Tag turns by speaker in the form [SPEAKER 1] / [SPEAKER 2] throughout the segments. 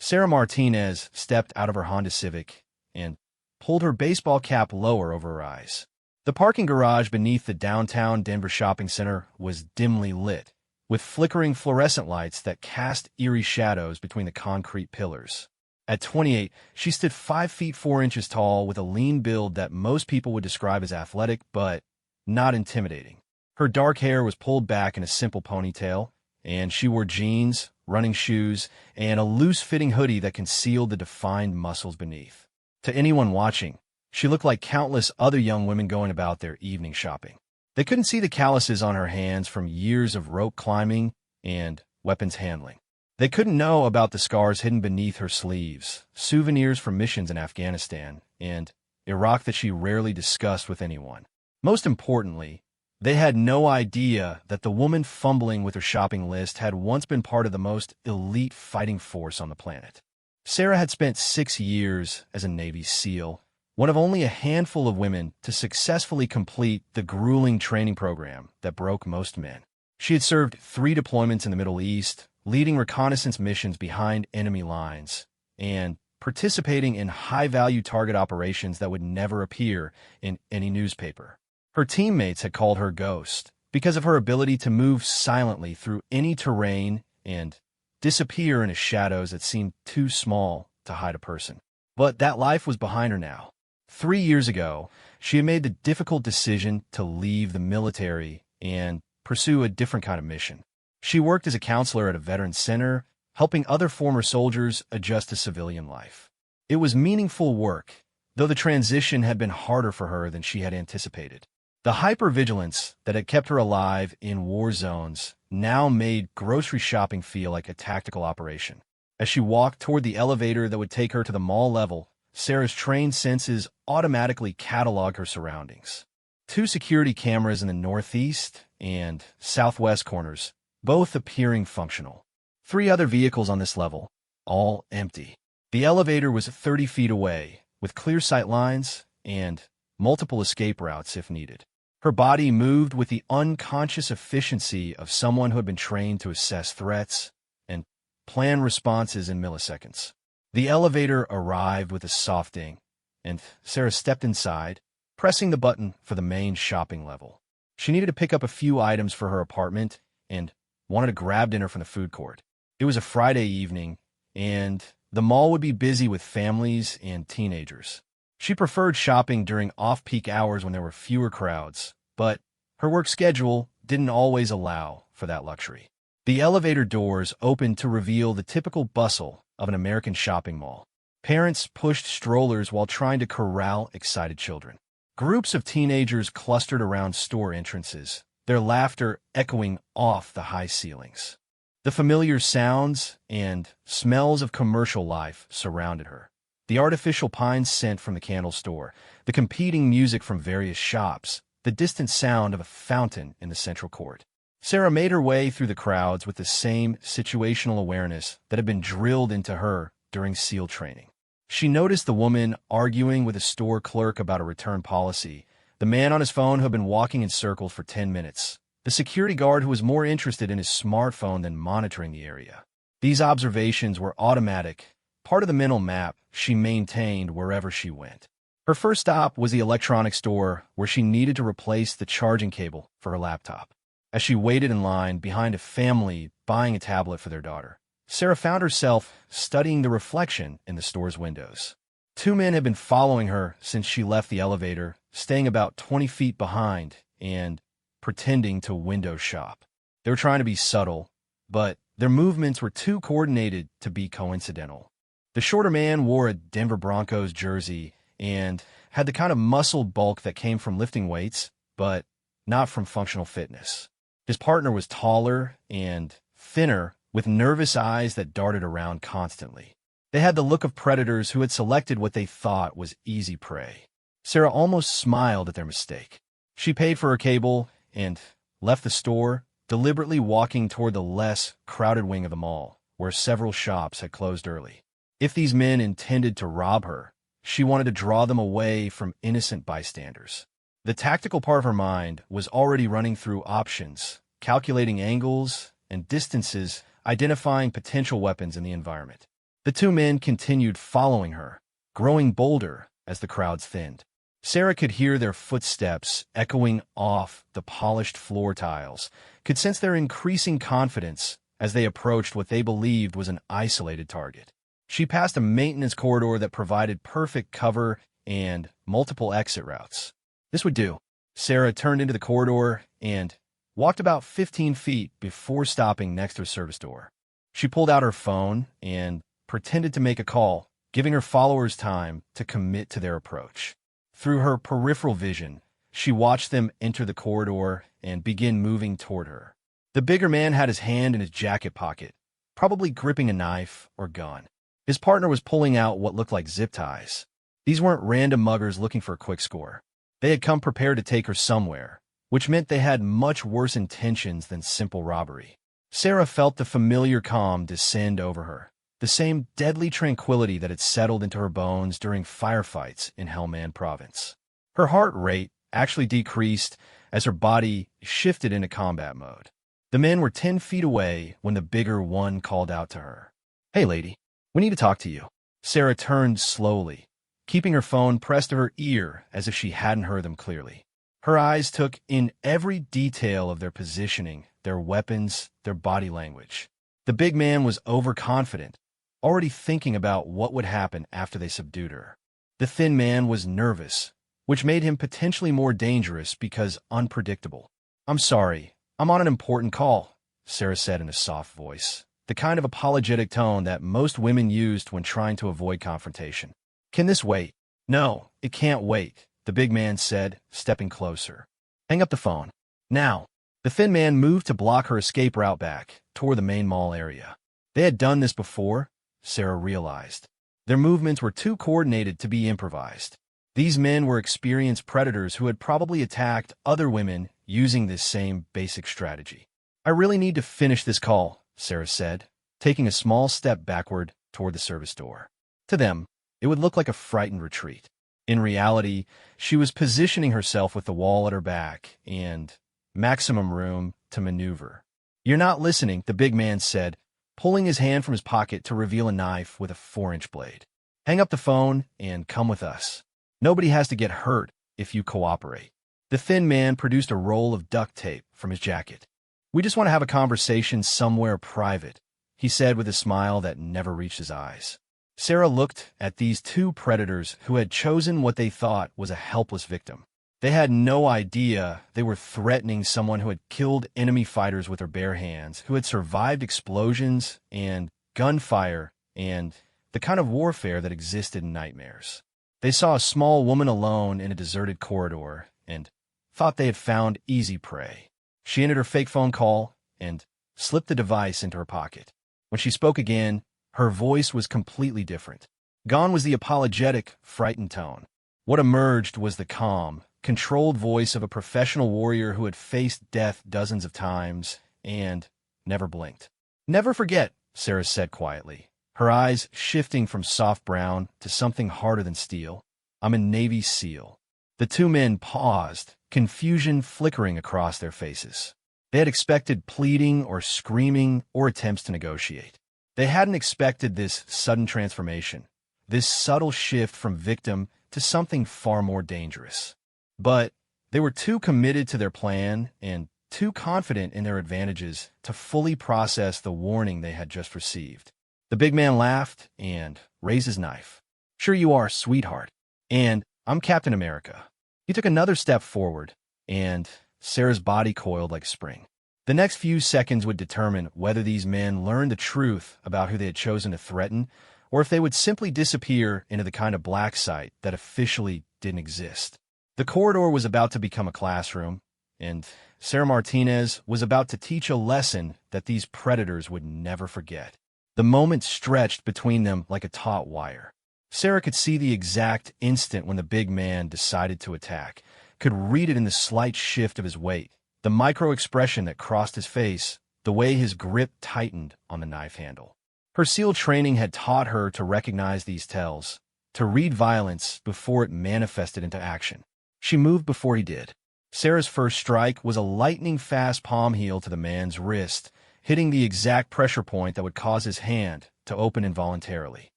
[SPEAKER 1] Sarah Martinez stepped out of her Honda Civic and pulled her baseball cap lower over her eyes. The parking garage beneath the downtown Denver shopping center was dimly lit, with flickering fluorescent lights that cast eerie shadows between the concrete pillars. At 28, she stood 5 feet 4 inches tall with a lean build that most people would describe as athletic but not intimidating. Her dark hair was pulled back in a simple ponytail, and she wore jeans, running shoes, and a loose-fitting hoodie that concealed the defined muscles beneath. To anyone watching, she looked like countless other young women going about their evening shopping. They couldn't see the calluses on her hands from years of rope climbing and weapons handling. They couldn't know about the scars hidden beneath her sleeves, souvenirs from missions in Afghanistan and Iraq that she rarely discussed with anyone. Most importantly, they had no idea that the woman fumbling with her shopping list had once been part of the most elite fighting force on the planet. Sarah had spent 6 years as a Navy SEAL, one of only a handful of women to successfully complete the grueling training program that broke most men. She had served 3 deployments in the Middle East, leading reconnaissance missions behind enemy lines, and participating in high-value target operations that would never appear in any newspaper. Her teammates had called her Ghost because of her ability to move silently through any terrain and disappear in the shadows that seemed too small to hide a person. But that life was behind her now. 3 years ago, she had made the difficult decision to leave the military and pursue a different kind of mission. She worked as a counselor at a veterans center, helping other former soldiers adjust to civilian life. It was meaningful work, though the transition had been harder for her than she had anticipated. The hypervigilance that had kept her alive in war zones now made grocery shopping feel like a tactical operation. As she walked toward the elevator that would take her to the mall level, Sarah's trained senses automatically cataloged her surroundings. 2 security cameras in the northeast and southwest corners, both appearing functional. 3 other vehicles on this level, all empty. The elevator was 30 feet away, with clear sight lines and multiple escape routes if needed. Her body moved with the unconscious efficiency of someone who had been trained to assess threats and plan responses in milliseconds. The elevator arrived with a soft ding, and Sarah stepped inside, pressing the button for the main shopping level. She needed to pick up a few items for her apartment and wanted to grab dinner from the food court. It was a Friday evening, and the mall would be busy with families and teenagers. She preferred shopping during off-peak hours when there were fewer crowds, but her work schedule didn't always allow for that luxury. The elevator doors opened to reveal the typical bustle of an American shopping mall. Parents pushed strollers while trying to corral excited children. Groups of teenagers clustered around store entrances, their laughter echoing off the high ceilings. The familiar sounds and smells of commercial life surrounded her. The artificial pine scent from the candle store, the competing music from various shops, the distant sound of a fountain in the central court. Sarah made her way through the crowds with the same situational awareness that had been drilled into her during SEAL training. She noticed the woman arguing with a store clerk about a return policy, the man on his phone who had been walking in circles for 10 minutes, the security guard who was more interested in his smartphone than monitoring the area. These observations were automatic, part of the mental map she maintained wherever she went. Her first stop was the electronics store where she needed to replace the charging cable for her laptop. As she waited in line behind a family buying a tablet for their daughter, Sarah found herself studying the reflection in the store's windows. 2 men had been following her since she left the elevator, staying about 20 feet behind and pretending to window shop. They were trying to be subtle, but their movements were too coordinated to be coincidental. The shorter man wore a Denver Broncos jersey and had the kind of muscle bulk that came from lifting weights, but not from functional fitness. His partner was taller and thinner, with nervous eyes that darted around constantly. They had the look of predators who had selected what they thought was easy prey. Sarah almost smiled at their mistake. She paid for her cable and left the store, deliberately walking toward the less crowded wing of the mall, where several shops had closed early. If these men intended to rob her, she wanted to draw them away from innocent bystanders. The tactical part of her mind was already running through options, calculating angles and distances, identifying potential weapons in the environment. The two men continued following her, growing bolder as the crowds thinned. Sarah could hear their footsteps echoing off the polished floor tiles, could sense their increasing confidence as they approached what they believed was an isolated target. She passed a maintenance corridor that provided perfect cover and multiple exit routes. This would do. Sarah turned into the corridor and walked about 15 feet before stopping next to a service door. She pulled out her phone and pretended to make a call, giving her followers time to commit to their approach. Through her peripheral vision, she watched them enter the corridor and begin moving toward her. The bigger man had his hand in his jacket pocket, probably gripping a knife or gun. His partner was pulling out what looked like zip ties. These weren't random muggers looking for a quick score. They had come prepared to take her somewhere, which meant they had much worse intentions than simple robbery. Sarah felt the familiar calm descend over her, the same deadly tranquility that had settled into her bones during firefights in Helmand Province. Her heart rate actually decreased as her body shifted into combat mode. The men were 10 feet away when the bigger one called out to her. "Hey, lady, we need to talk to you." Sarah turned slowly, keeping her phone pressed to her ear as if she hadn't heard them clearly. Her eyes took in every detail of their positioning, their weapons, their body language. The big man was overconfident, already thinking about what would happen after they subdued her. The thin man was nervous, which made him potentially more dangerous because unpredictable. "I'm sorry, I'm on an important call," Sarah said in a soft voice, the kind of apologetic tone that most women used when trying to avoid confrontation. "Can this wait?" "No, it can't wait," the big man said, stepping closer. "Hang up the phone. Now." The thin man moved to block her escape route back toward the main mall area. They had done this before, Sarah realized. Their movements were too coordinated to be improvised. These men were experienced predators who had probably attacked other women using this same basic strategy. "I really need to finish this call," Sarah said, taking a small step backward toward the service door. To them, it would look like a frightened retreat. In reality, she was positioning herself with the wall at her back and maximum room to maneuver. "You're not listening," the big man said, pulling his hand from his pocket to reveal a knife with a 4-inch blade. "Hang up the phone and come with us. Nobody has to get hurt if you cooperate." The thin man produced a roll of duct tape from his jacket. "We just want to have a conversation somewhere private," he said with a smile that never reached his eyes. Sarah looked at these two predators who had chosen what they thought was a helpless victim. They had no idea they were threatening someone who had killed enemy fighters with their bare hands, who had survived explosions and gunfire and the kind of warfare that existed in nightmares. They saw a small woman alone in a deserted corridor and thought they had found easy prey. She ended her fake phone call and slipped the device into her pocket. When she spoke again, her voice was completely different. Gone was the apologetic, frightened tone. What emerged was the calm, controlled voice of a professional warrior who had faced death dozens of times and never blinked. "Never forget," Sarah said quietly, her eyes shifting from soft brown to something harder than steel. "I'm a Navy SEAL." The two men paused, confusion flickering across their faces. They had expected pleading or screaming or attempts to negotiate. They hadn't expected this sudden transformation, this subtle shift from victim to something far more dangerous. But they were too committed to their plan and too confident in their advantages to fully process the warning they had just received. The big man laughed and raised his knife. "Sure you are, sweetheart. And I'm Captain America." He took another step forward, and Sarah's body coiled like a spring. The next few seconds would determine whether these men learned the truth about who they had chosen to threaten, or if they would simply disappear into the kind of black site that officially didn't exist. The corridor was about to become a classroom, and Sarah Martinez was about to teach a lesson that these predators would never forget. The moment stretched between them like a taut wire. Sarah could see the exact instant when the big man decided to attack, could read it in the slight shift of his weight, the micro-expression that crossed his face, the way his grip tightened on the knife handle. Her SEAL training had taught her to recognize these tells, to read violence before it manifested into action. She moved before he did. Sarah's first strike was a lightning-fast palm heel to the man's wrist, hitting the exact pressure point that would cause his hand to open involuntarily.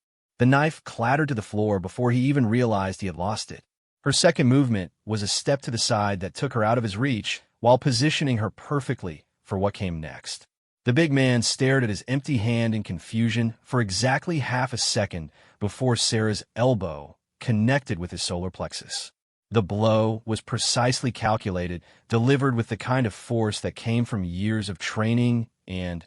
[SPEAKER 1] The knife clattered to the floor before he even realized he had lost it. Her second movement was a step to the side that took her out of his reach while positioning her perfectly for what came next. The big man stared at his empty hand in confusion for exactly half a second before Sarah's elbow connected with his solar plexus. The blow was precisely calculated, delivered with the kind of force that came from years of training and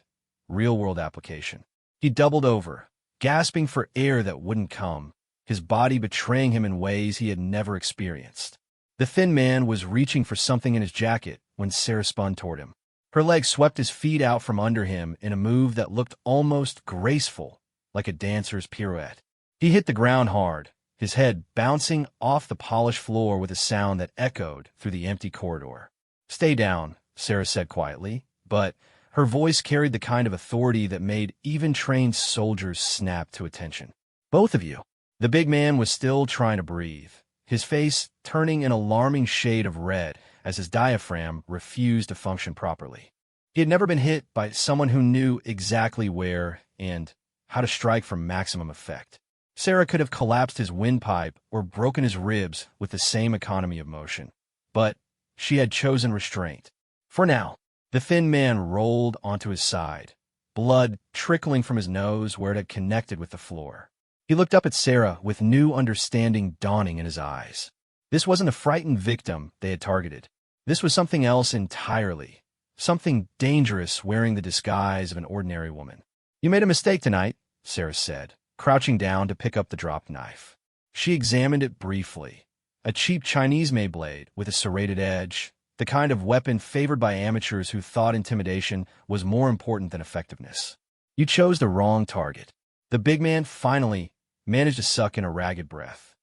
[SPEAKER 1] real-world application. He doubled over, gasping for air that wouldn't come, his body betraying him in ways he had never experienced. The thin man was reaching for something in his jacket when Sarah spun toward him. Her leg swept his feet out from under him in a move that looked almost graceful, like a dancer's pirouette. He hit the ground hard, his head bouncing off the polished floor with a sound that echoed through the empty corridor. "Stay down," Sarah said quietly, but her voice carried the kind of authority that made even trained soldiers snap to attention. "Both of you." The big man was still trying to breathe, his face turning an alarming shade of red as his diaphragm refused to function properly. He had never been hit by someone who knew exactly where and how to strike for maximum effect. Sarah could have collapsed his windpipe or broken his ribs with the same economy of motion. But she had chosen restraint. For now, the thin man rolled onto his side, blood trickling from his nose where it had connected with the floor. He looked up at Sarah with new understanding dawning in his eyes. This wasn't a frightened victim they had targeted. This was something else entirely, something dangerous wearing the disguise of an ordinary woman. "You made a mistake tonight," Sarah said, crouching down to pick up the dropped knife. She examined it briefly. A cheap Chinese-made blade with a serrated edge, the kind of weapon favored by amateurs who thought intimidation was more important than effectiveness. "You chose the wrong target." The big man finally managed to suck in a ragged breath.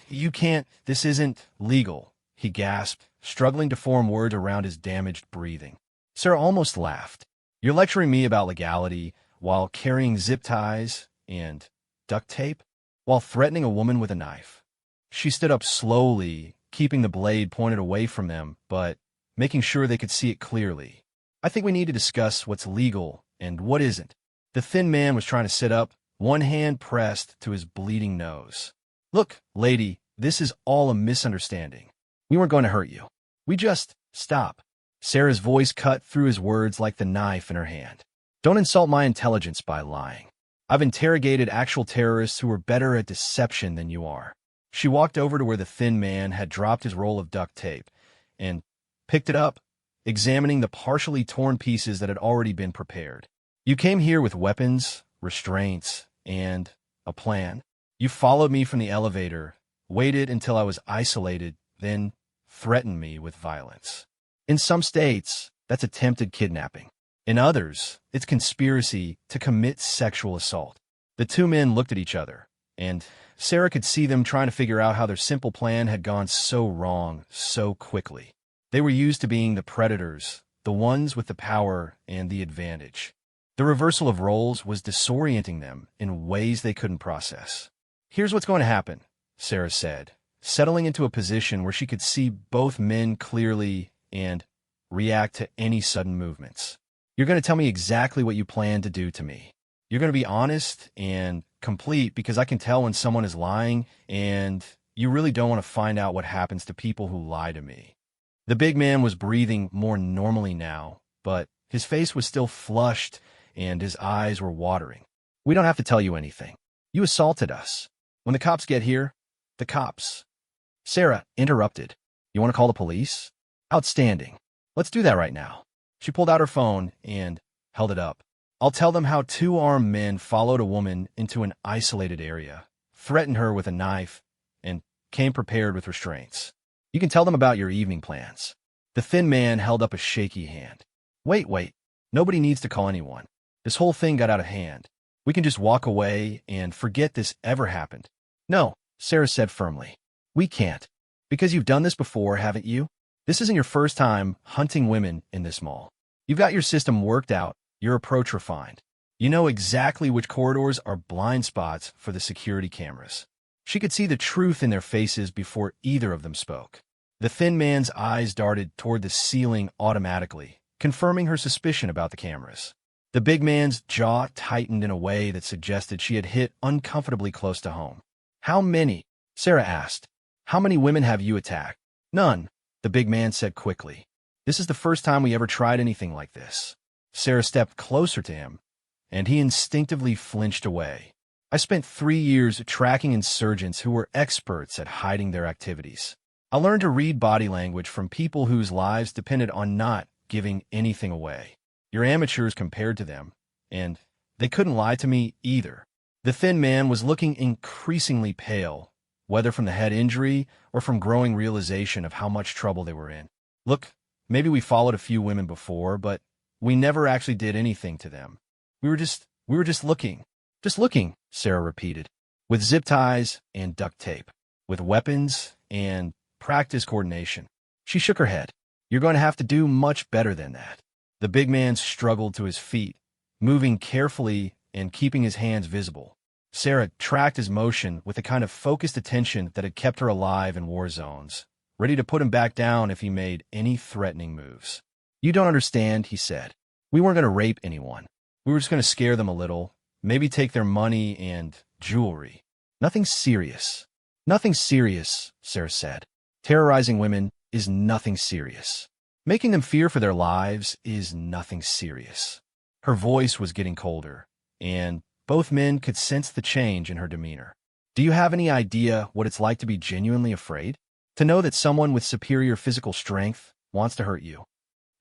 [SPEAKER 1] "You can't, this isn't legal," he gasped, struggling to form words around his damaged breathing. Sarah almost laughed. "You're lecturing me about legality while carrying zip ties and duct tape, while threatening a woman with a knife." She stood up slowly, keeping the blade pointed away from them, but making sure they could see it clearly. "I think we need to discuss what's legal and what isn't." The thin man was trying to sit up, one hand pressed to his bleeding nose. "Look, lady, this is all a misunderstanding. We weren't going to hurt you. We just..." "Stop." Sarah's voice cut through his words like the knife in her hand. "Don't insult my intelligence by lying. I've interrogated actual terrorists who are better at deception than you are." She walked over to where the thin man had dropped his roll of duct tape and picked it up, examining the partially torn pieces that had already been prepared. "You came here with weapons, restraints, and a plan. You followed me from the elevator, waited until I was isolated, then threatened me with violence. In some states, that's attempted kidnapping. In others, it's conspiracy to commit sexual assault." The two men looked at each other, and Sarah could see them trying to figure out how their simple plan had gone so wrong so quickly. They were used to being the predators, the ones with the power and the advantage. The reversal of roles was disorienting them in ways they couldn't process. "Here's what's going to happen," Sarah said, settling into a position where she could see both men clearly and react to any sudden movements. "You're going to tell me exactly what you plan to do to me. You're going to be honest and complete because I can tell when someone is lying, and you really don't want to find out what happens to people who lie to me." The big man was breathing more normally now, but his face was still flushed and his eyes were watering. "We don't have to tell you anything. You assaulted us. When the cops get here, the cops..." Sarah interrupted. "You want to call the police? Outstanding. Let's do that right now." She pulled out her phone and held it up. "I'll tell them how two armed men followed a woman into an isolated area, threatened her with a knife, and came prepared with restraints. You can tell them about your evening plans." The thin man held up a shaky hand. Wait. Nobody needs to call anyone. This whole thing got out of hand. We can just walk away and forget this ever happened." "No," Sarah said firmly. "We can't. Because you've done this before, haven't you? This isn't your first time hunting women in this mall. You've got your system worked out, your approach refined. You know exactly which corridors are blind spots for the security cameras." She could see the truth in their faces before either of them spoke. The thin man's eyes darted toward the ceiling automatically, confirming her suspicion about the cameras. The big man's jaw tightened in a way that suggested she had hit uncomfortably close to home. How many? Sarah asked. How many women have you attacked? None, the big man said quickly. This is the first time we ever tried anything like this. Sarah stepped closer to him, and he instinctively flinched away. I spent 3 years tracking insurgents who were experts at hiding their activities. I learned to read body language from people whose lives depended on not giving anything away. You're amateurs compared to them, and they couldn't lie to me either. The thin man was looking increasingly pale, whether from the head injury or from growing realization of how much trouble they were in. Look, maybe we followed a few women before, but we never actually did anything to them. We were just looking. Just looking, Sarah repeated, with zip ties and duct tape, with weapons and practice coordination. She shook her head. You're going to have to do much better than that. The big man struggled to his feet, moving carefully and keeping his hands visible. Sarah tracked his motion with a kind of focused attention that had kept her alive in war zones, ready to put him back down if he made any threatening moves. You don't understand, he said. We weren't going to rape anyone. We were just going to scare them a little, maybe take their money and jewelry. Nothing serious. Nothing serious, Sarah said. Terrorizing women is nothing serious. Making them fear for their lives is nothing serious. Her voice was getting colder, and both men could sense the change in her demeanor. Do you have any idea what it's like to be genuinely afraid? To know that someone with superior physical strength wants to hurt you?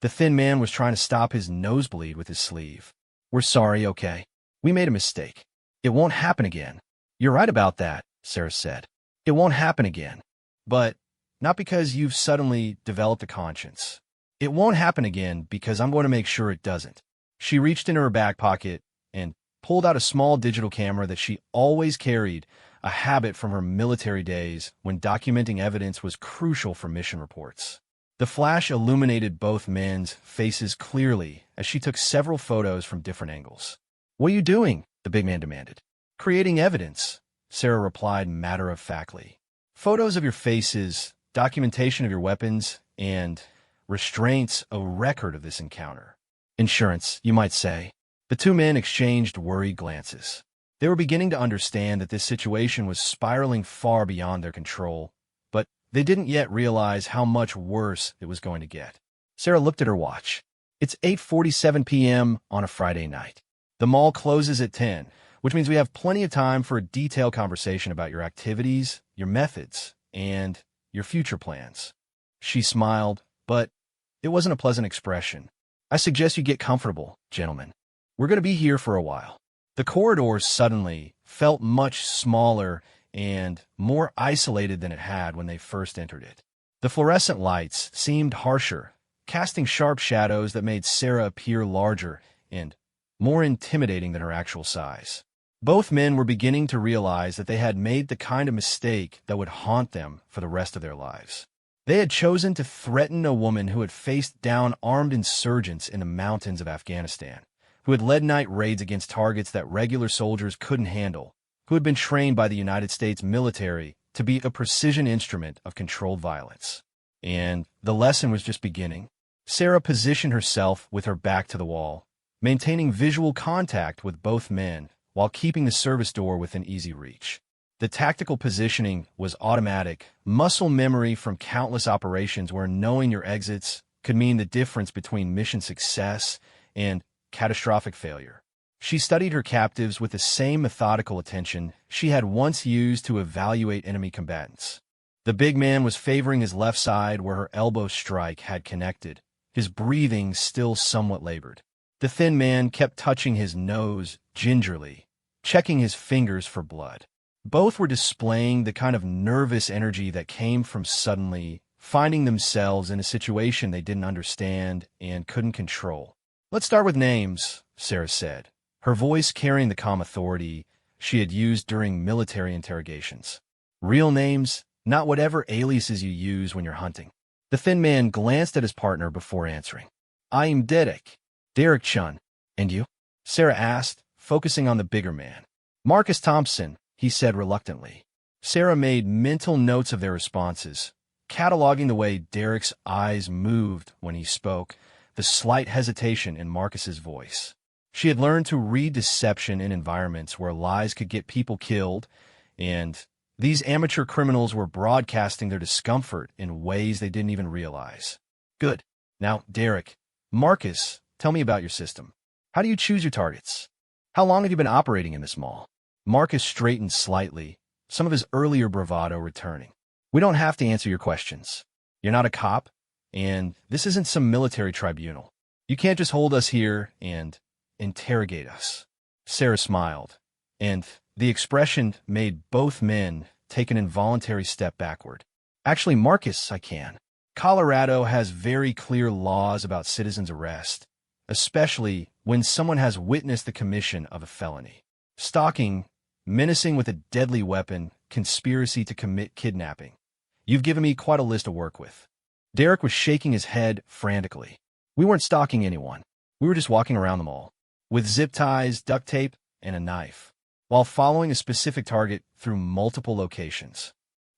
[SPEAKER 1] The thin man was trying to stop his nosebleed with his sleeve. We're sorry, okay? We made a mistake. It won't happen again. You're right about that, Sarah said. It won't happen again. But not because you've suddenly developed a conscience. It won't happen again because I'm going to make sure it doesn't. She reached into her back pocket and pulled out a small digital camera that she always carried, a habit from her military days when documenting evidence was crucial for mission reports. The flash illuminated both men's faces clearly as she took several photos from different angles. What are you doing? The big man demanded. Creating evidence, Sarah replied matter-of-factly. Photos of your faces, documentation of your weapons, and restraints, a record of this encounter. Insurance, you might say. The two men exchanged worried glances. They were beginning to understand that this situation was spiraling far beyond their control, but they didn't yet realize how much worse it was going to get. Sarah looked at her watch. It's 8:47 p.m. on a Friday night. The mall closes at 10, which means we have plenty of time for a detailed conversation about your activities, your methods, and your future plans. She smiled, but it wasn't a pleasant expression. I suggest you get comfortable, gentlemen. We're going to be here for a while. The corridor suddenly felt much smaller and more isolated than it had when they first entered it. The fluorescent lights seemed harsher, casting sharp shadows that made Sarah appear larger and more intimidating than her actual size. Both men were beginning to realize that they had made the kind of mistake that would haunt them for the rest of their lives. They had chosen to threaten a woman who had faced down armed insurgents in the mountains of Afghanistan, who had led night raids against targets that regular soldiers couldn't handle, who had been trained by the United States military to be a precision instrument of controlled violence. And the lesson was just beginning. Sarah positioned herself with her back to the wall, maintaining visual contact with both men while keeping the service door within easy reach. The tactical positioning was automatic, muscle memory from countless operations where knowing your exits could mean the difference between mission success and catastrophic failure. She studied her captives with the same methodical attention she had once used to evaluate enemy combatants. The big man was favoring his left side where her elbow strike had connected, his breathing still somewhat labored. The thin man kept touching his nose gingerly, checking his fingers for blood. Both were displaying the kind of nervous energy that came from suddenly finding themselves in a situation they didn't understand and couldn't control. Let's start with names, Sarah said, her voice carrying the calm authority she had used during military interrogations. Real names, not whatever aliases you use when you're hunting. The thin man glanced at his partner before answering. I'm Derek. Derek Chun. And you? Sarah asked, focusing on the bigger man. Marcus Thompson, he said reluctantly. Sarah made mental notes of their responses, cataloging the way Derek's eyes moved when he spoke, the slight hesitation in Marcus's voice. She had learned to read deception in environments where lies could get people killed, and these amateur criminals were broadcasting their discomfort in ways they didn't even realize. Good. Now, Derek, Marcus, tell me about your system. How do you choose your targets? How long have you been operating in this mall? Marcus straightened slightly, some of his earlier bravado returning. We don't have to answer your questions. You're not a cop, and this isn't some military tribunal. You can't just hold us here and interrogate us. Sarah smiled, and the expression made both men take an involuntary step backward. Actually, Marcus, I can. Colorado has very clear laws about citizens' arrest, especially when someone has witnessed the commission of a felony. Stalking, menacing with a deadly weapon, conspiracy to commit kidnapping. You've given me quite a list to work with. Derek was shaking his head frantically. We weren't stalking anyone. We were just walking around the mall, with zip ties, duct tape, and a knife, while following a specific target through multiple locations.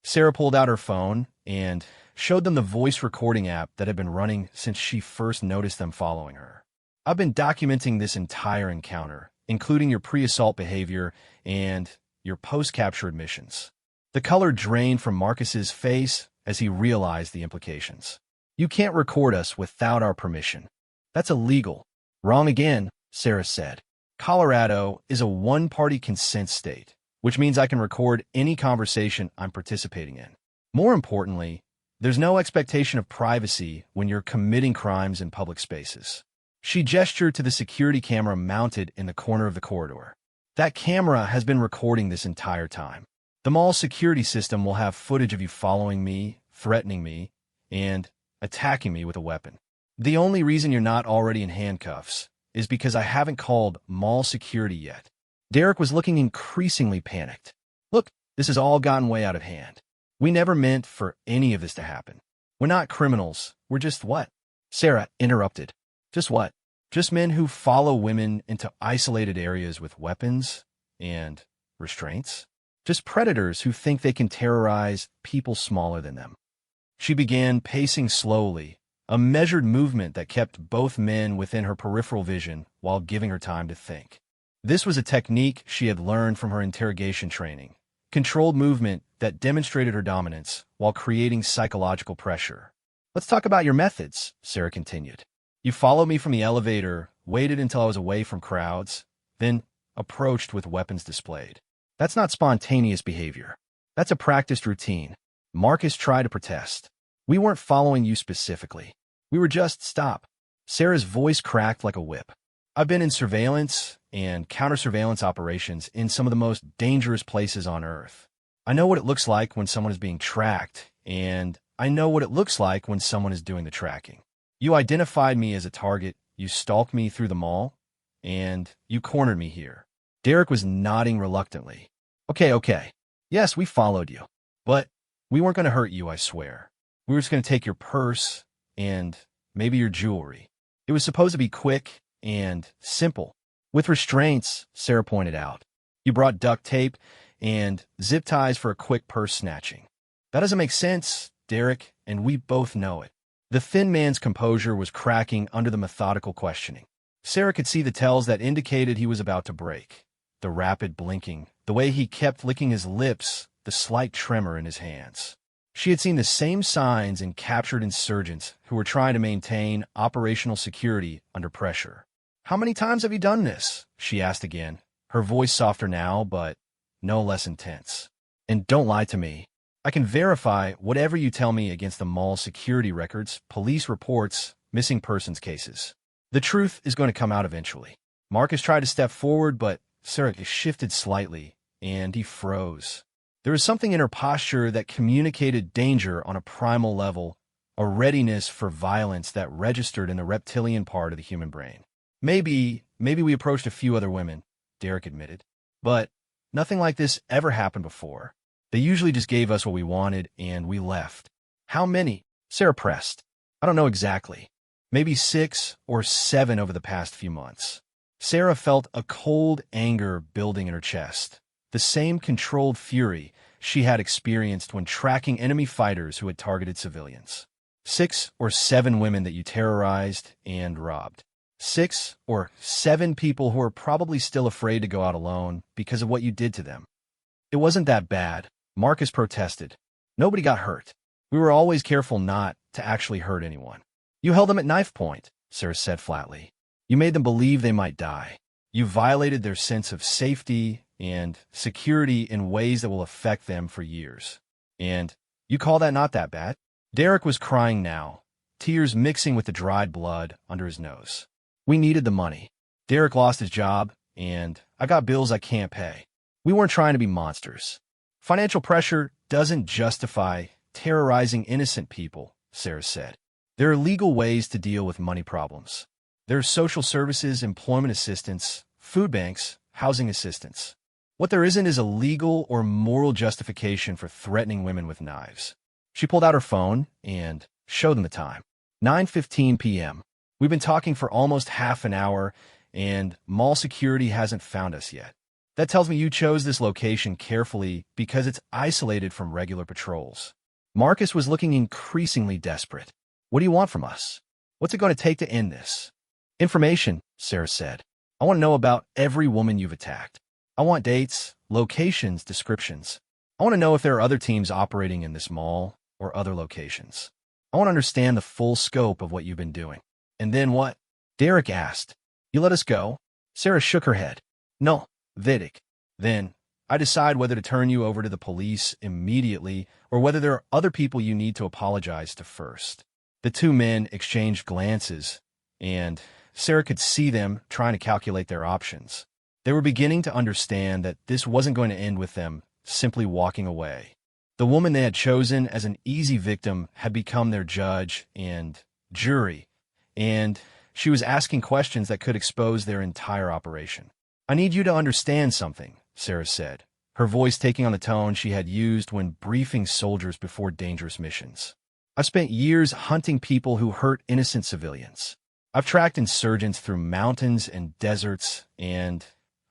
[SPEAKER 1] Sarah pulled out her phone and showed them the voice recording app that had been running since she first noticed them following her. I've been documenting this entire encounter, including your pre-assault behavior and your post-capture admissions. The color drained from Marcus's face as he realized the implications. You can't record us without our permission. That's illegal. Wrong again, Sarah said. Colorado is a one-party consent state, which means I can record any conversation I'm participating in. More importantly, there's no expectation of privacy when you're committing crimes in public spaces. She gestured to the security camera mounted in the corner of the corridor. That camera has been recording this entire time. The mall's security system will have footage of you following me, threatening me, and attacking me with a weapon. The only reason you're not already in handcuffs is because I haven't called mall security yet. Derek was looking increasingly panicked. Look, this has all gotten way out of hand. We never meant for any of this to happen. We're not criminals. We're just what? Sarah interrupted. Just what? Just men who follow women into isolated areas with weapons and restraints? Just predators who think they can terrorize people smaller than them. She began pacing slowly, a measured movement that kept both men within her peripheral vision while giving her time to think. This was a technique she had learned from her interrogation training, controlled movement that demonstrated her dominance while creating psychological pressure. Let's talk about your methods, Sarah continued. You followed me from the elevator, waited until I was away from crowds, then approached with weapons displayed. That's not spontaneous behavior. That's a practiced routine. Marcus tried to protest. We weren't following you specifically. We were just stop. Sarah's voice cracked like a whip. I've been in surveillance and counter-surveillance operations in some of the most dangerous places on Earth. I know what it looks like when someone is being tracked, and I know what it looks like when someone is doing the tracking. You identified me as a target, you stalked me through the mall, and you cornered me here. Derek was nodding reluctantly. Okay. Yes, we followed you. But we weren't going to hurt you, I swear. We were just going to take your purse and maybe your jewelry. It was supposed to be quick and simple. With restraints, Sarah pointed out. You brought duct tape and zip ties for a quick purse snatching. That doesn't make sense, Derek, and we both know it. The thin man's composure was cracking under the methodical questioning. Sarah could see the tells that indicated he was about to break. The rapid blinking, the way he kept licking his lips, the slight tremor in his hands. She had seen the same signs in captured insurgents who were trying to maintain operational security under pressure. How many times have you done this? She asked again, her voice softer now, but no less intense. And don't lie to me. I can verify whatever you tell me against the mall's security records, police reports, missing persons cases. The truth is going to come out eventually. Marcus tried to step forward, but Sarah shifted slightly, and he froze. There was something in her posture that communicated danger on a primal level, a readiness for violence that registered in the reptilian part of the human brain. Maybe we approached a few other women, Derek admitted, but nothing like this ever happened before. They usually just gave us what we wanted, and we left. How many? Sarah pressed. I don't know exactly. Maybe 6 or 7 over the past few months. Sarah felt a cold anger building in her chest, the same controlled fury she had experienced when tracking enemy fighters who had targeted civilians. 6 or 7 women that you terrorized and robbed. 6 or 7 people who are probably still afraid to go out alone because of what you did to them. It wasn't that bad, Marcus protested. Nobody got hurt. We were always careful not to actually hurt anyone. You held them at knife point, Sarah said flatly. You made them believe they might die. You violated their sense of safety and security in ways that will affect them for years. And you call that not that bad? Derek was crying now, tears mixing with the dried blood under his nose. We needed the money. Derek lost his job, and I got bills I can't pay. We weren't trying to be monsters. Financial pressure doesn't justify terrorizing innocent people, Sarah said. There are legal ways to deal with money problems. There are social services, employment assistance, food banks, housing assistance. What there isn't is a legal or moral justification for threatening women with knives. She pulled out her phone and showed them the time. 9:15 p.m. We've been talking for almost half an hour, and mall security hasn't found us yet. That tells me you chose this location carefully because it's isolated from regular patrols. Marcus was looking increasingly desperate. What do you want from us? What's it going to take to end this? Information, Sarah said. I want to know about every woman you've attacked. I want dates, locations, descriptions. I want to know if there are other teams operating in this mall or other locations. I want to understand the full scope of what you've been doing. And then what? Derek asked. You let us go? Sarah shook her head. No, Vidic. Then I decide whether to turn you over to the police immediately or whether there are other people you need to apologize to first. The two men exchanged glances, and Sarah could see them trying to calculate their options. They were beginning to understand that this wasn't going to end with them simply walking away. The woman they had chosen as an easy victim had become their judge and jury, and she was asking questions that could expose their entire operation. I need you to understand something, Sarah said, her voice taking on the tone she had used when briefing soldiers before dangerous missions. I've spent years hunting people who hurt innocent civilians. I've tracked insurgents through mountains and deserts, and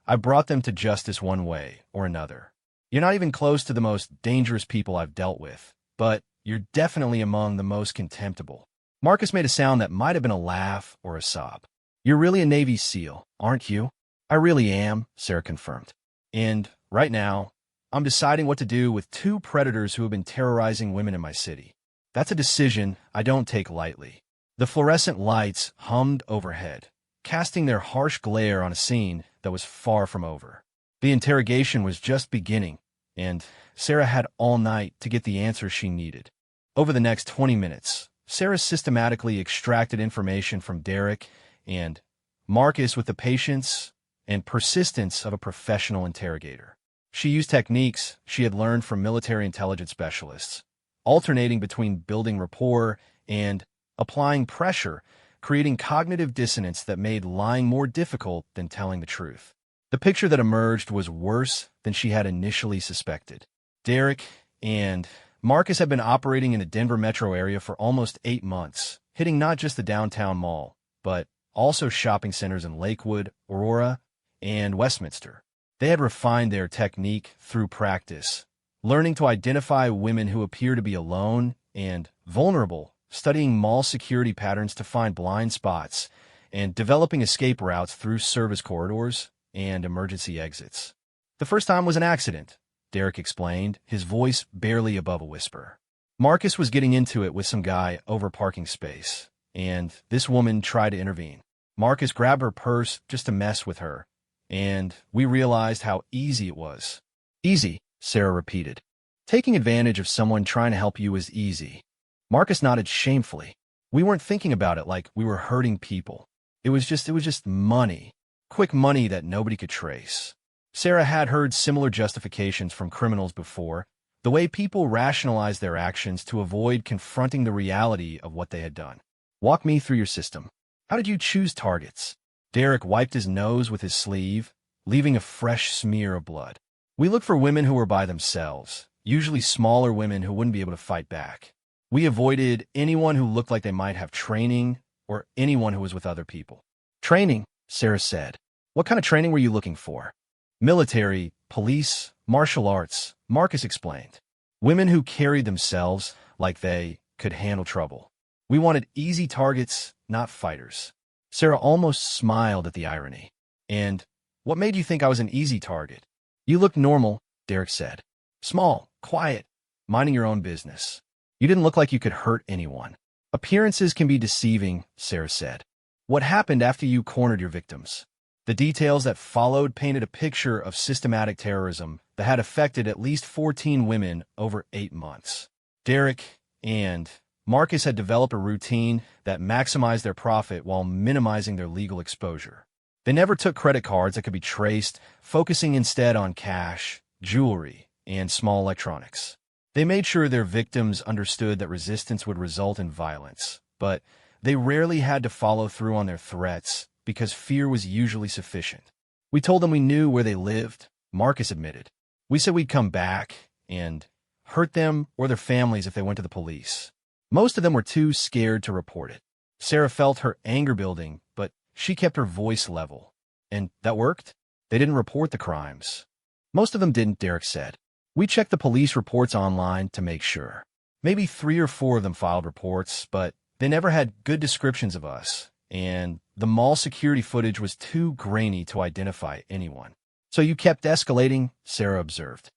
[SPEAKER 1] I brought them to justice one way or another. You're not even close to the most dangerous people I've dealt with, but you're definitely among the most contemptible. Marcus made a sound that might have been a laugh or a sob. You're really a Navy SEAL, aren't you? I really am, Sarah confirmed. And right now, I'm deciding what to do with 2 predators who have been terrorizing women in my city. That's a decision I don't take lightly. The fluorescent lights hummed overhead, casting their harsh glare on a scene that was far from over. The interrogation was just beginning, and Sarah had all night to get the answers she needed. Over the next 20 minutes, Sarah systematically extracted information from Derek and Marcus with the patience and persistence of a professional interrogator. She used techniques she had learned from military intelligence specialists, alternating between building rapport and applying pressure, creating cognitive dissonance that made lying more difficult than telling the truth. The picture that emerged was worse than she had initially suspected. Derek and Marcus had been operating in the Denver metro area for almost 8 months, hitting not just the downtown mall, but also shopping centers in Lakewood, Aurora, and Westminster. They had refined their technique through practice, learning to identify women who appear to be alone and vulnerable, studying mall security patterns to find blind spots, and developing escape routes through service corridors and emergency exits. The first time was an accident, Derek explained, his voice barely above a whisper. Marcus was getting into it with some guy over parking space, and this woman tried to intervene. Marcus grabbed her purse just to mess with her, and we realized how easy it was. Easy, Sarah repeated. Taking advantage of someone trying to help you is easy. Marcus nodded shamefully. We weren't thinking about it like we were hurting people. It was just money. Quick money that nobody could trace. Sarah had heard similar justifications from criminals before, the way people rationalize their actions to avoid confronting the reality of what they had done. Walk me through your system. How did you choose targets? Derek wiped his nose with his sleeve, leaving a fresh smear of blood. We looked for women who were by themselves, usually smaller women who wouldn't be able to fight back. We avoided anyone who looked like they might have training or anyone who was with other people. Training, Sarah said. What kind of training were you looking for? Military, police, martial arts, Marcus explained. Women who carried themselves like they could handle trouble. We wanted easy targets, not fighters. Sarah almost smiled at the irony. And what made you think I was an easy target? You looked normal, Derek said. Small, quiet, minding your own business. You didn't look like you could hurt anyone. Appearances can be deceiving, Sarah said. What happened after you cornered your victims? The details that followed painted a picture of systematic terrorism that had affected at least 14 women over 8 months. Derek and Marcus had developed a routine that maximized their profit while minimizing their legal exposure. They never took credit cards that could be traced, focusing instead on cash, jewelry, and small electronics. They made sure their victims understood that resistance would result in violence, but they rarely had to follow through on their threats because fear was usually sufficient. We told them we knew where they lived, Marcus admitted. We said we'd come back and hurt them or their families if they went to the police. Most of them were too scared to report it. Sarah felt her anger building, but she kept her voice level. And that worked? They didn't report the crimes. Most of them didn't, Derek said. We checked the police reports online to make sure. Maybe 3 or 4 of them filed reports, but they never had good descriptions of us, and the mall security footage was too grainy to identify anyone. So you kept escalating, Sarah observed.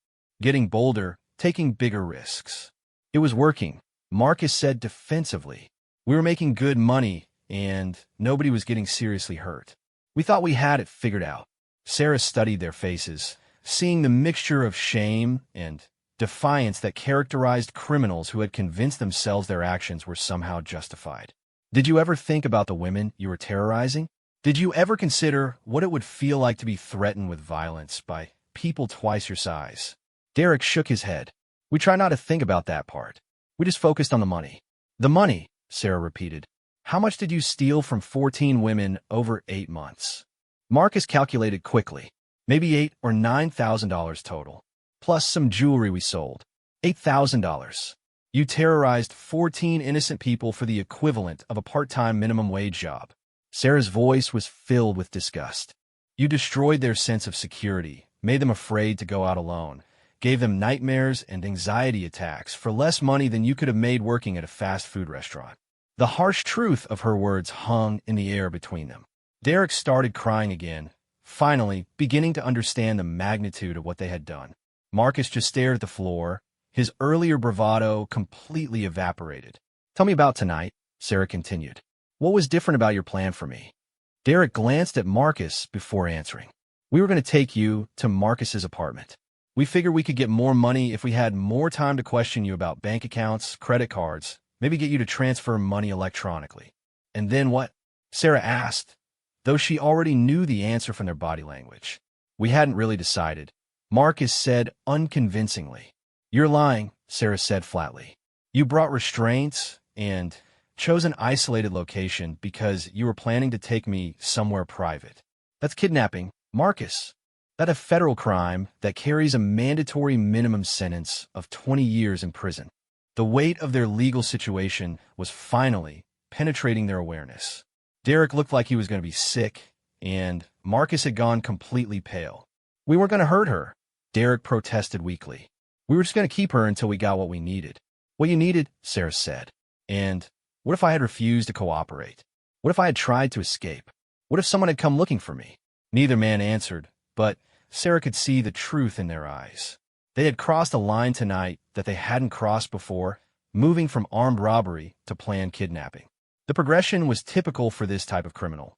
[SPEAKER 1] Getting bolder, taking bigger risks. It was working, Marcus said defensively. We were making good money, and nobody was getting seriously hurt. We thought we had it figured out. Sarah studied their faces, seeing the mixture of shame and defiance that characterized criminals who had convinced themselves their actions were somehow justified. Did you ever think about the women you were terrorizing? Did you ever consider what it would feel like to be threatened with violence by people twice your size? Derek shook his head. We try not to think about that part. We just focused on the money. The money, Sarah repeated. How much did you steal from 14 women over 8 months? Marcus calculated quickly. Maybe $8,000 or $9,000 total, plus some jewelry we sold. $8,000. You terrorized 14 innocent people for the equivalent of a part-time minimum wage job. Sarah's voice was filled with disgust. You destroyed their sense of security, made them afraid to go out alone, gave them nightmares and anxiety attacks for less money than you could have made working at a fast food restaurant. The harsh truth of her words hung in the air between them. Derek started crying again, finally beginning to understand the magnitude of what they had done. Marcus just stared at the floor, his earlier bravado completely evaporated. Tell me about tonight, Sarah continued. What was different about your plan for me? Derek glanced at Marcus before answering. We were going to take you to Marcus's apartment. We figured we could get more money if we had more time to question you about bank accounts, credit cards, maybe get you to transfer money electronically. And then what? Sarah asked, though she already knew the answer from their body language. We hadn't really decided. Marcus said unconvincingly. You're lying, Sarah said flatly. You brought restraints and chose an isolated location because you were planning to take me somewhere private. That's kidnapping, Marcus. That's a federal crime that carries a mandatory minimum sentence of 20 years in prison. The weight of their legal situation was finally penetrating their awareness. Derek looked like he was going to be sick, and Marcus had gone completely pale. We weren't going to hurt her, Derek protested weakly. We were just going to keep her until we got what we needed. What you needed, Sarah said. And what if I had refused to cooperate? What if I had tried to escape? What if someone had come looking for me? Neither man answered, but Sarah could see the truth in their eyes. They had crossed a line tonight that they hadn't crossed before, moving from armed robbery to planned kidnapping. The progression was typical for this type of criminal.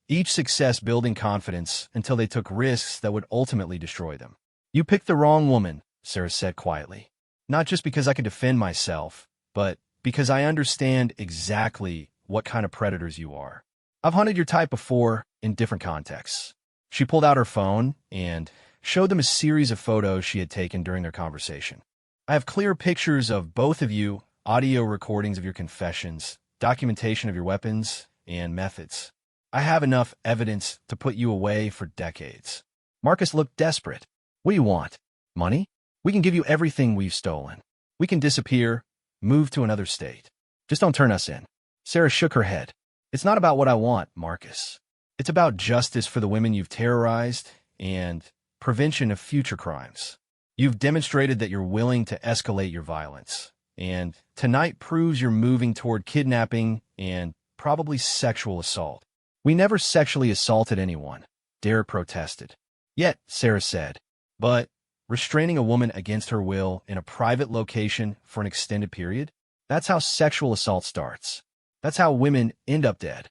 [SPEAKER 1] Each success building confidence until they took risks that would ultimately destroy them. You picked the wrong woman, Sarah said quietly. Not just because I could defend myself, but because I understand exactly what kind of predators you are. I've hunted your type before in different contexts. She pulled out her phone and showed them a series of photos she had taken during their conversation. I have clear pictures of both of you, audio recordings of your confessions, documentation of your weapons and methods. I have enough evidence to put you away for decades. Marcus looked desperate. What do you want? Money? We can give you everything we've stolen. We can disappear, move to another state. Just don't turn us in. Sarah shook her head. It's not about what I want, Marcus. It's about justice for the women you've terrorized and prevention of future crimes. You've demonstrated that you're willing to escalate your violence, and tonight proves you're moving toward kidnapping and probably sexual assault. We never sexually assaulted anyone, Derek protested. Yet, Sarah said, but restraining a woman against her will in a private location for an extended period? That's how sexual assault starts. That's how women end up dead.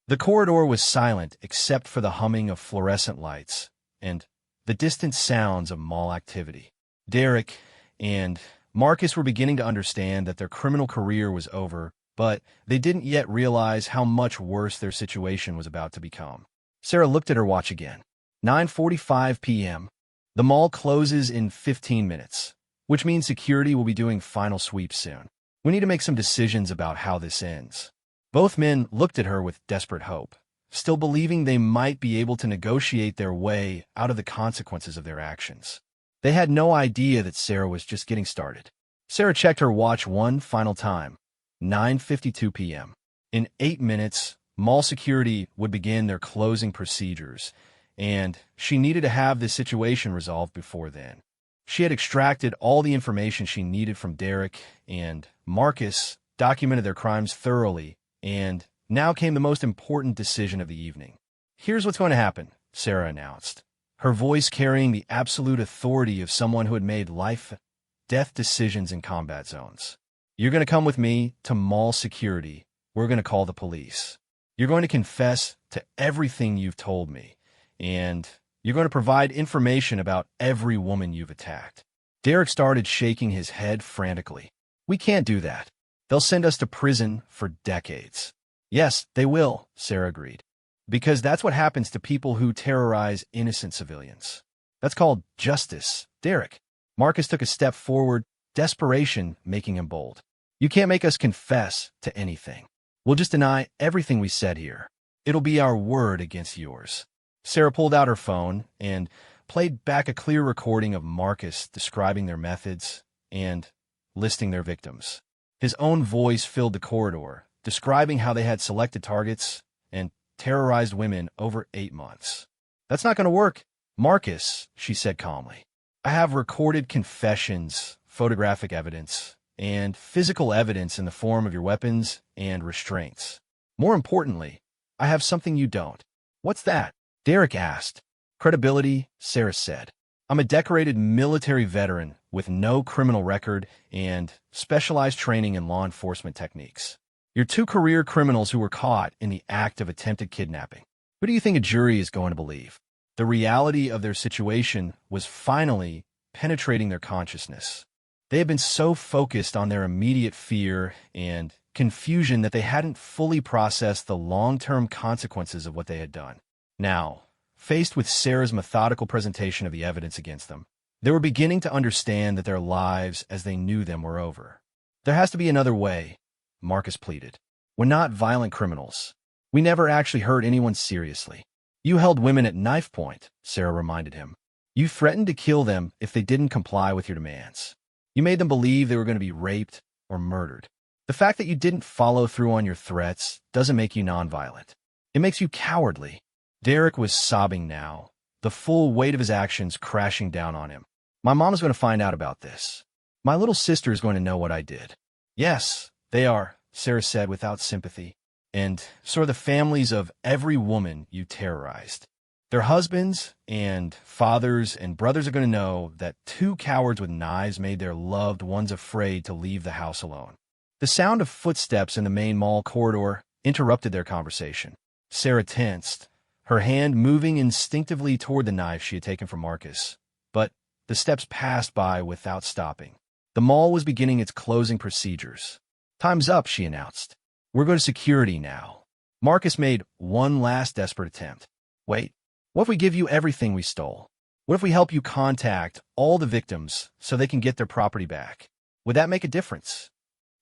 [SPEAKER 1] The corridor was silent except for the humming of fluorescent lights and the distant sounds of mall activity. Derek and Marcus were beginning to understand that their criminal career was over, but they didn't yet realize how much worse their situation was about to become. Sarah looked at her watch again. 9:45 p.m. The mall closes in 15 minutes, which means security will be doing final sweeps soon. We need to make some decisions about how this ends. Both men looked at her with desperate hope, still believing they might be able to negotiate their way out of the consequences of their actions. They had no idea that Sarah was just getting started. Sarah checked her watch one final time. 9:52 p.m. In 8 minutes, mall security would begin their closing procedures, and she needed to have this situation resolved before then. She had extracted all the information she needed from Derek and Marcus, documented their crimes thoroughly, and now came the most important decision of the evening. Here's what's going to happen, Sarah announced, her voice carrying the absolute authority of someone who had made life-death decisions in combat zones. You're going to come with me to mall security. We're going to call the police. You're going to confess to everything you've told me, and you're going to provide information about every woman you've attacked. Derek started shaking his head frantically. We can't do that. They'll send us to prison for decades. Yes, they will, Sarah agreed. Because that's what happens to people who terrorize innocent civilians. That's called justice, Derek. Marcus took a step forward, desperation making him bold. You can't make us confess to anything. We'll just deny everything we said here. It'll be our word against yours. Sarah pulled out her phone and played back a clear recording of Marcus describing their methods and listing their victims. His own voice filled the corridor, describing how they had selected targets and terrorized women over 8 months. That's not going to work, Marcus, she said calmly. I have recorded confessions, photographic evidence, and physical evidence in the form of your weapons and restraints. More importantly, I have something you don't. What's that? Derek asked. Credibility, Sarah said. I'm a decorated military veteran with no criminal record and specialized training in law enforcement techniques. You're 2 career criminals who were caught in the act of attempted kidnapping. Who do you think a jury is going to believe? The reality of their situation was finally penetrating their consciousness. They had been so focused on their immediate fear and confusion that they hadn't fully processed the long-term consequences of what they had done. Now, faced with Sarah's methodical presentation of the evidence against them, they were beginning to understand that their lives as they knew them were over. There has to be another way, Marcus pleaded. We're not violent criminals. We never actually hurt anyone seriously. You held women at knife point, Sarah reminded him. You threatened to kill them if they didn't comply with your demands. You made them believe they were going to be raped or murdered. The fact that you didn't follow through on your threats doesn't make you nonviolent. It makes you cowardly. Derek was sobbing now, the full weight of his actions crashing down on him. My mom's going to find out about this. My little sister is going to know what I did. Yes, they are, Sarah said without sympathy. And so are the families of every woman you terrorized. Their husbands and fathers and brothers are going to know that 2 cowards with knives made their loved ones afraid to leave the house alone. The sound of footsteps in the main mall corridor interrupted their conversation. Sarah tensed, her hand moving instinctively toward the knife she had taken from Marcus. But the steps passed by without stopping. The mall was beginning its closing procedures. Time's up, she announced. We're going to security now. Marcus made one last desperate attempt. Wait, what if we give you everything we stole? What if we help you contact all the victims so they can get their property back? Would that make a difference?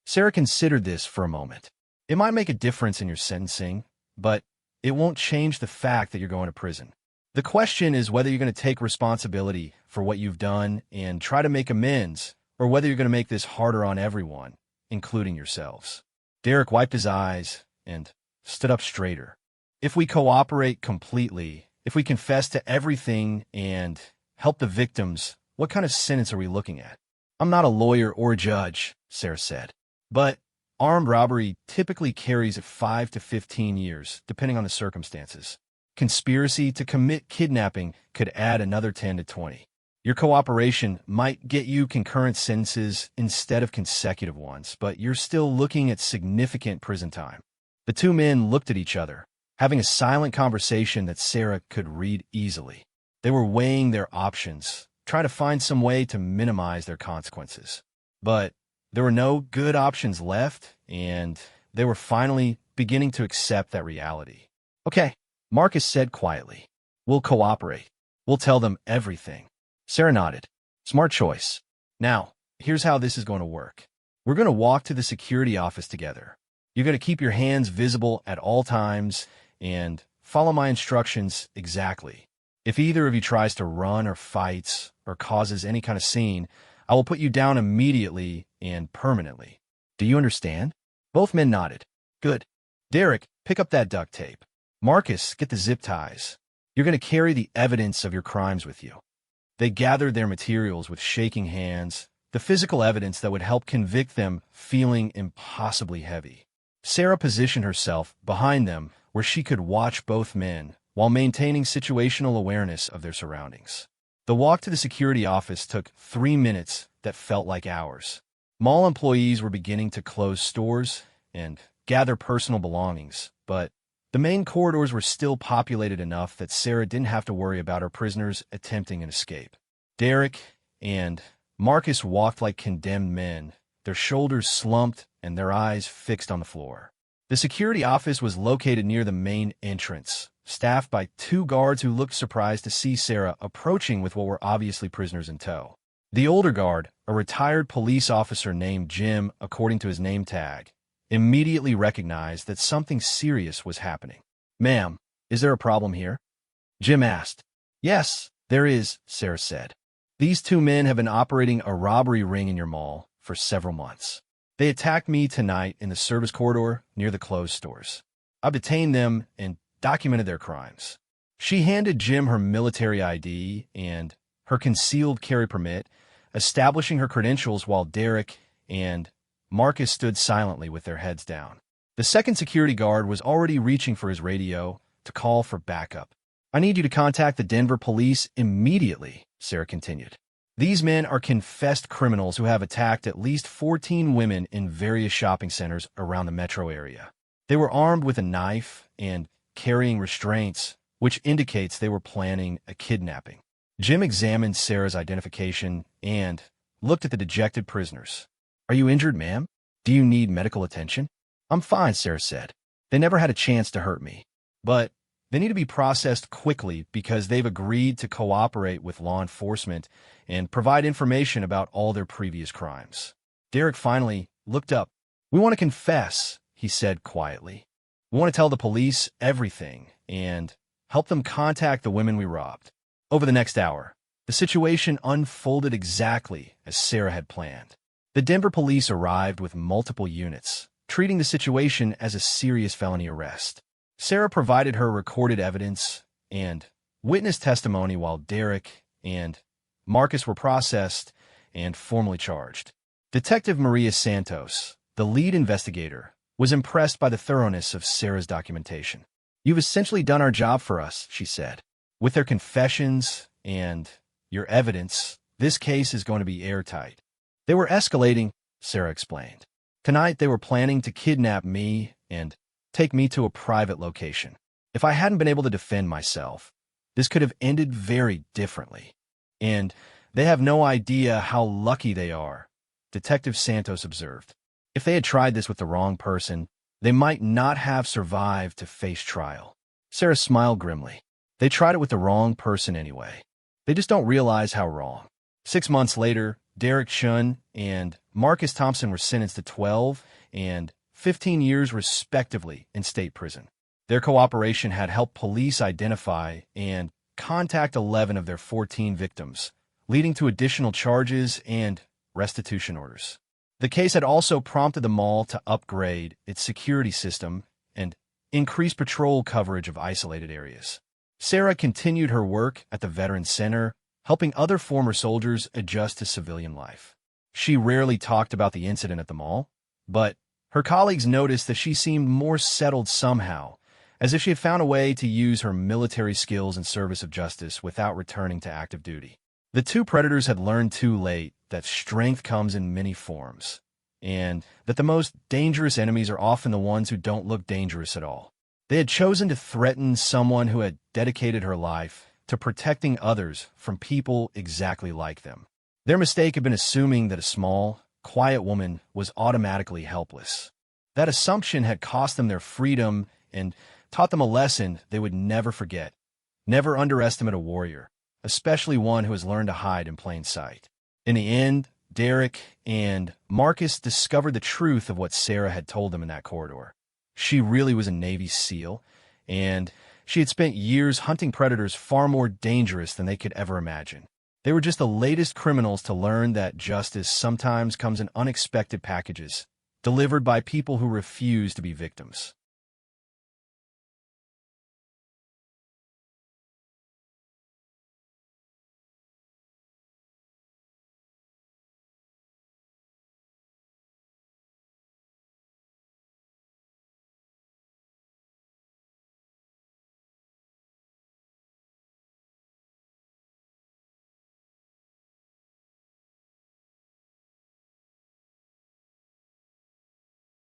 [SPEAKER 1] Sarah considered this for a moment. It might make a difference in your sentencing, but it won't change the fact that you're going to prison. The question is whether you're going to take responsibility for what you've done and try to make amends, or whether you're going to make this harder on everyone, including yourselves. Derek wiped his eyes and stood up straighter. If we cooperate completely, if we confess to everything and help the victims, what kind of sentence are we looking at? I'm not a lawyer or a judge, Sarah said. But Armed robbery typically carries 5 to 15 years, depending on the circumstances. Conspiracy to commit kidnapping could add another 10 to 20. Your cooperation might get you concurrent sentences instead of consecutive ones, but you're still looking at significant prison time. The two men looked at each other, having a silent conversation that Sarah could read easily. They were weighing their options, trying to find some way to minimize their consequences. But there were no good options left, and they were finally beginning to accept that reality. Okay, Marcus said quietly. We'll cooperate. We'll tell them everything. Sarah nodded. Smart choice. Now, here's how this is going to work. We're going to walk to the security office together. You're going to keep your hands visible at all times and follow my instructions exactly. If either of you tries to run or fights or causes any kind of scene, I will put you down immediately and permanently. Do you understand? Both men nodded. Good. Derek, pick up that duct tape. Marcus, get the zip ties. You're going to carry the evidence of your crimes with you. They gathered their materials with shaking hands, the physical evidence that would help convict them feeling impossibly heavy. Sarah positioned herself behind them where she could watch both men while maintaining situational awareness of their surroundings. The walk to the security office took 3 minutes that felt like hours. Mall employees were beginning to close stores and gather personal belongings, but the main corridors were still populated enough that Sarah didn't have to worry about her prisoners attempting an escape. Derek and Marcus walked like condemned men, their shoulders slumped and their eyes fixed on the floor. The security office was located near the main entrance, staffed by 2 guards who looked surprised to see Sarah approaching with what were obviously prisoners in tow. The older guard, a retired police officer named Jim according to his name tag, immediately recognized that something serious was happening. Ma'am, is there a problem here? Jim asked. Yes, there is, Sarah said. These 2 men have been operating a robbery ring in your mall for several months. They attacked me tonight in the service corridor near the closed stores. I've detained them and documented their crimes. She handed Jim her military ID and her concealed carry permit, establishing her credentials while Derek and Marcus stood silently with their heads down. The second security guard was already reaching for his radio to call for backup. I need you to contact the Denver police immediately, Sarah continued. These men are confessed criminals who have attacked at least 14 women in various shopping centers around the metro area. They were armed with a knife and carrying restraints, which indicates they were planning a kidnapping. Jim examined Sarah's identification and looked at the dejected prisoners. Are you injured, ma'am? Do you need medical attention? I'm fine, Sarah said. They never had a chance to hurt me. But they need to be processed quickly because they've agreed to cooperate with law enforcement and provide information about all their previous crimes. Derek finally looked up. We want to confess, he said quietly. We want to tell the police everything and help them contact the women we robbed. Over the next hour, the situation unfolded exactly as Sarah had planned. The Denver police arrived with multiple units, treating the situation as a serious felony arrest. Sarah provided her recorded evidence and witness testimony while Derek and Marcus were processed and formally charged. Detective Maria Santos, the lead investigator, was impressed by the thoroughness of Sarah's documentation. You've essentially done our job for us, she said. With their confessions and your evidence, this case is going to be airtight. They were escalating, Sarah explained. Tonight they were planning to kidnap me and take me to a private location. If I hadn't been able to defend myself, this could have ended very differently. And they have no idea how lucky they are, Detective Santos observed. If they had tried this with the wrong person, they might not have survived to face trial. Sarah smiled grimly. They tried it with the wrong person anyway. They just don't realize how wrong. 6 months later, Derek Shun and Marcus Thompson were sentenced to 12 and 15 years respectively in state prison. Their cooperation had helped police identify and contact 11 of their 14 victims, leading to additional charges and restitution orders. The case had also prompted the mall to upgrade its security system and increase patrol coverage of isolated areas. Sarah continued her work at the Veterans Center, helping other former soldiers adjust to civilian life. She rarely talked about the incident at the mall, but Her colleagues noticed that she seemed more settled somehow, as if she had found a way to use her military skills in service of justice without returning to active duty. The two predators had learned too late that strength comes in many forms, and that the most dangerous enemies are often the ones who don't look dangerous at all. They had chosen to threaten someone who had dedicated her life to protecting others from people exactly like them. Their mistake had been assuming that a small, quiet woman was automatically helpless. That assumption had cost them their freedom and taught them a lesson they would never forget. Never underestimate a warrior, especially one who has learned to hide in plain sight. In the end, Derek and Marcus discovered the truth of what Sarah had told them in that corridor. She really was a Navy SEAL, and she had spent years hunting predators far more dangerous than they could ever imagine. They were just the latest criminals to learn that justice sometimes comes in unexpected packages, delivered by people who refuse to be victims.